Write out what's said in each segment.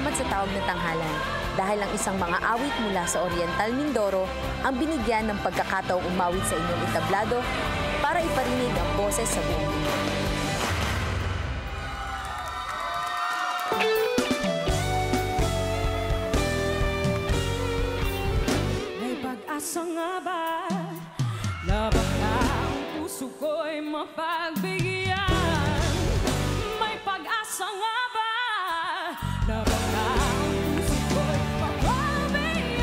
Salamat sa tawag na tanghalan dahil ang isang mga awit mula sa Oriental Mindoro ang binigyan ng pagkakataong umawit sa inyong entablado para iparinig ang boses sa buong mundo. May pag-asa nga ba na baka ang puso ko'y mapagbigyan? May pag-asa nga ba na baka ang puso ko'y mapagbigyan?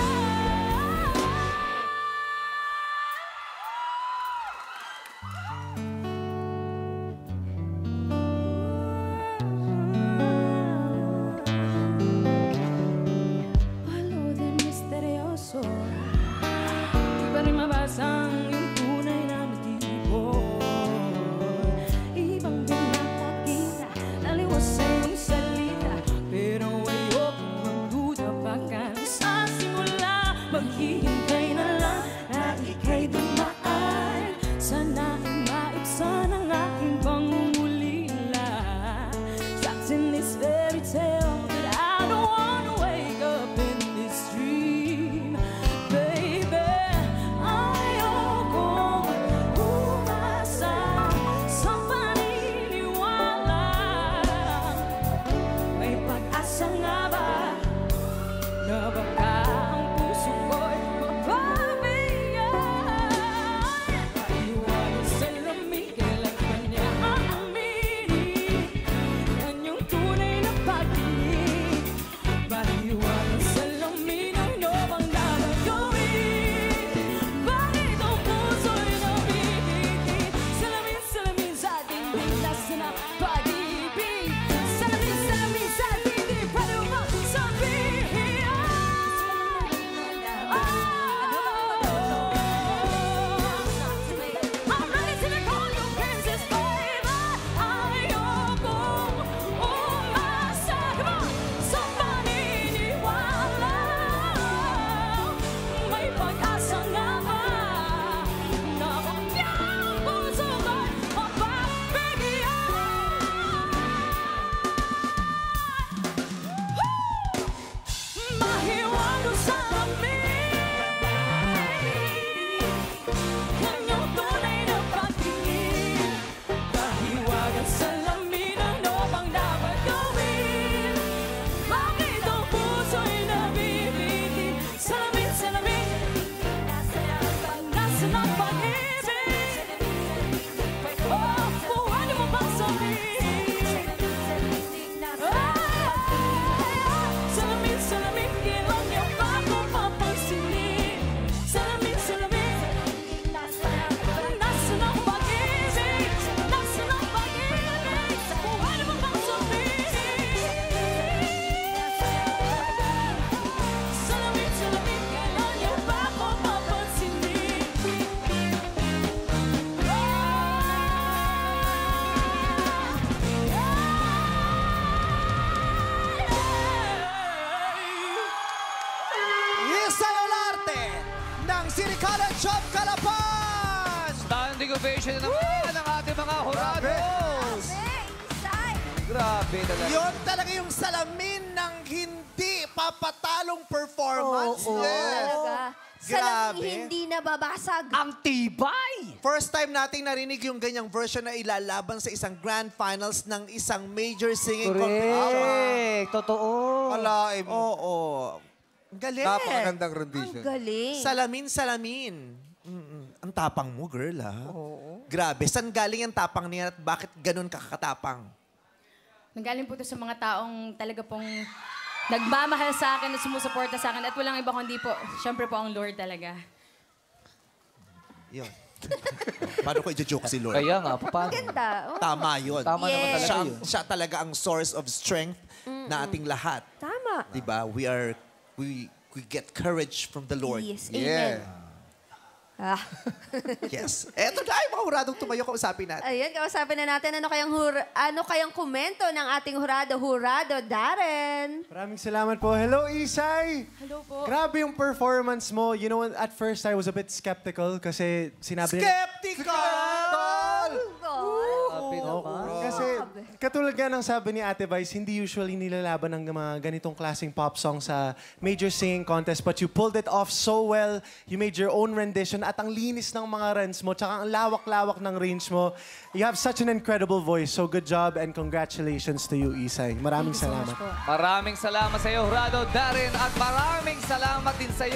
Walo din misteryoso, di ba rin mabasang yung tunay na motibo? Ibang pinapakita, naliwas sa iyong salita, pero ayokong magduda baka sa simula. Maghihintay na lang na ika'y dumaan, sana ay maibsan ang aking pangungulila. Trapped in this fairy tale, but I don't wanna wake up in this dream. Baby, ayokong umasa sa paniniwala. May pag-asa nga ba na baka ang puso ko'y mapagbigyan? Maiwanan sa lamig, kailan ka niya aaminin? Yan yung tunay na pag-ibig. Maiwanan sa lamig, ano bang dapat gawin? Bakit ang puso'y nabibitin? Salamin, salamin sa dingding, lasa na pag-ibig. Salamin, salamin sa dingding, pwede mo bang sabihin? I'm ready to call you princess, baby. Ayokong umasa, come on, sa paniniwala. May pag-asa nga ba na baka ang puso ko'y mapagbigyan? Mahiwago sa amin, yan yung tunay na pag-ibig. Mahiwagan sa lamin, ano bang dapat gawin? Bakit ang puso'y nabibitin? Salamin, salamin, nasa ng pag-ibig. Oh, pwede mo bang sabihin? Salamin, salamin, kailan niyo ba ako papansinin? Salamin, salamin, nasa ng pag-ibig. Nasa ng pag-ibig. Pwede mo bang sabihin? Salamin, salamin, kailan niyo ba ako papansinin? Isay Olarte ng City College of Calapan! Standing ovation na naman ng ating mga jurados. Grabe talaga. Yun talaga yung salamin ng hindi papatalong performance. Oo. Yes. Talaga. Grabe. Salamin hindi nababasag. Ang tibay! First time nating narinig yung ganyang version na ilalaban sa isang grand finals ng isang major singing competition. Correct. Totoo. Alaim. Oo. Ang galing. Napakagandang Ang rendition. galing. Salamin, salamin. Ang tapang mo, girl, ha? Oo. Grabe. Saan galing ang tapang niya at bakit ganun kakatapang? Nanggaling po ito sa mga taong talaga pong nagmamahal sa akin at sumusuporta sa akin at walang iba kundi po, syempre po ang Lord talaga. Yun. Paano ko i-joke si Lord? Kaya nga, paano? Ganda. Oh. Tama yun. Tama naman talaga Siya, yun. siya talaga ang source of strength na ating lahat. Tama. Diba? We get courage from the Lord. Yes. Yeah. Amen. Ah. Yes. Eto na yung mga huradong tumayo, kausapin natin. Ayan, kausapin na natin ano kayang komento ng ating hurado, Darren. Maraming salamat po. Hello, Isay! Hello po. Grabe yung performance mo. You know, at first I was a bit skeptical kasi sinabi nila... Skeptical! Grabe naman. Kasi Katulad nga ng sabi ni Ate Vice, hindi usually nilalaban ng mga ganitong klaseng pop song sa major singing contest, but you pulled it off so well. You made your own rendition at ang linis ng mga runs mo, tsaka ang lawak-lawak ng range mo. You have such an incredible voice, so good job and congratulations to you, Isay. Maraming salamat. Maraming salamat sa iyo, Jurado Darren, at maraming salamat din sa iyo.